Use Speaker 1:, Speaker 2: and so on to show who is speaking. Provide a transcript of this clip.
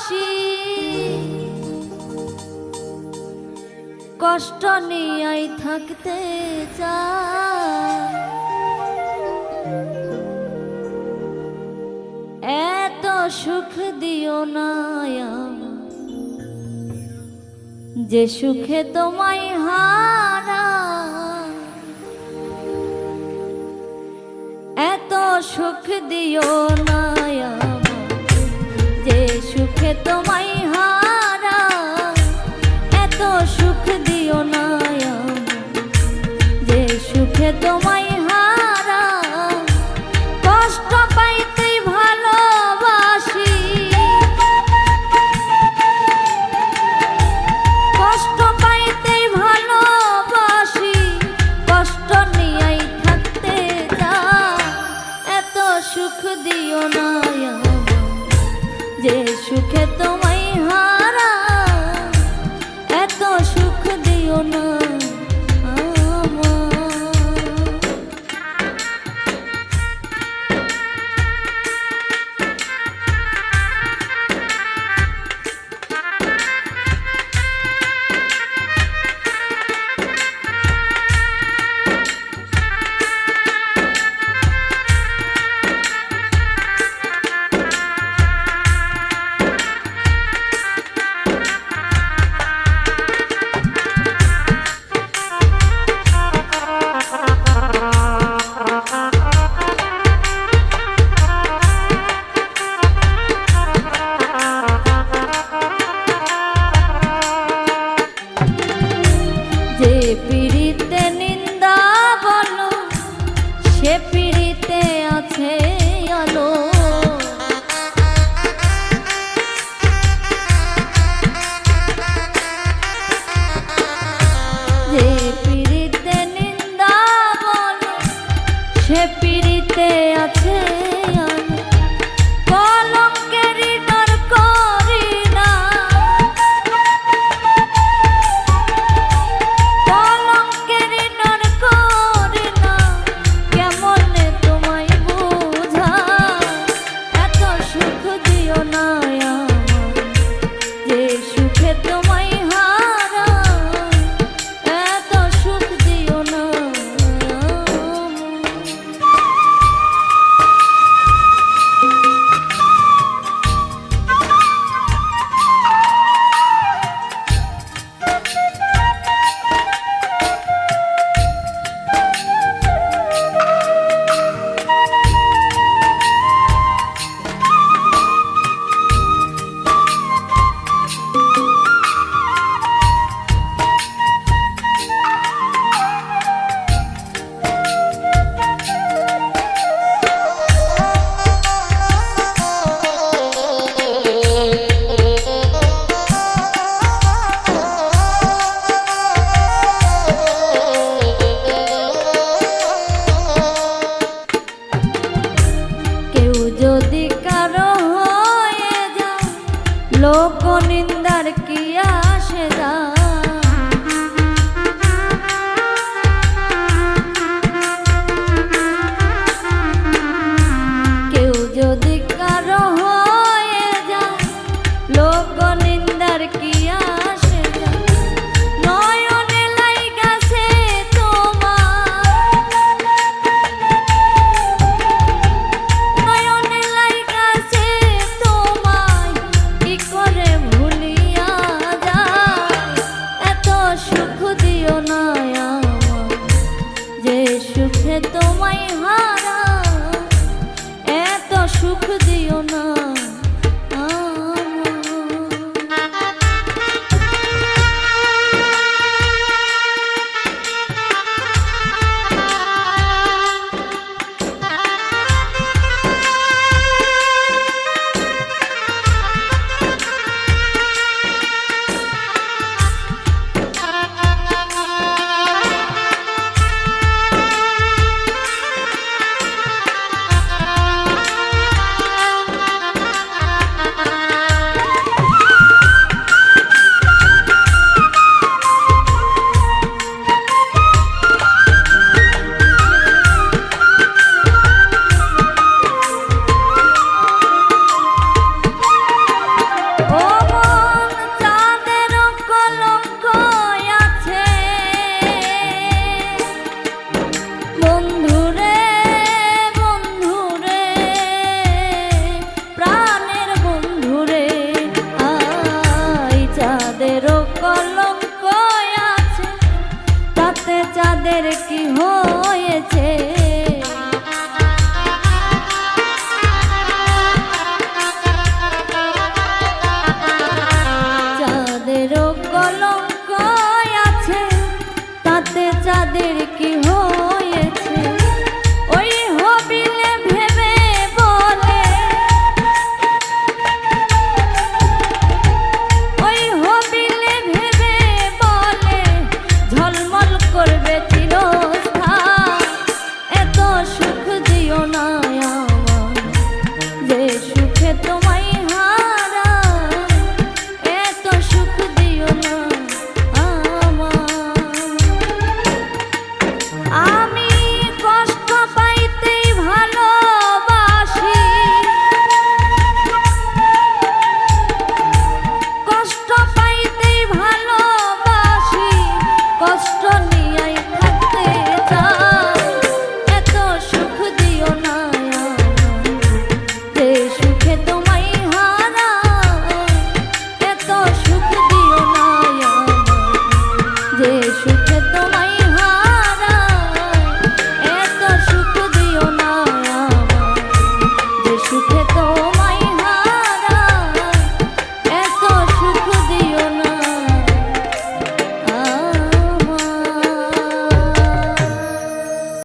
Speaker 1: ভালোবাসি কষ্ট নিয়েই থাকতে চাই এত সুখ দিও না যে সুখে তোমায় হারা এত সুখ দিও না যে সুখে তোমায় হারা এত সুখ দিও না যে সুখে তোমায় হারা কষ্ট পাইতে ভালোবাসি কষ্ট পাইতে ভালোবাসি কষ্ট নিয়েই থাকতে চাই এত সুখ দিও না যে সুখে তোমায় হারা এত সুখ দিও না পিড়িতে নিন্দা বলো সে পিড়িতে আছে আলো যে পিড়িতে নিন্দা বলো সে পিড়িতে আছে আলো কলঙ্কেরই ডর করি না যদি কারো হয়ে যায় লোক নিন্দার কি আসে যায়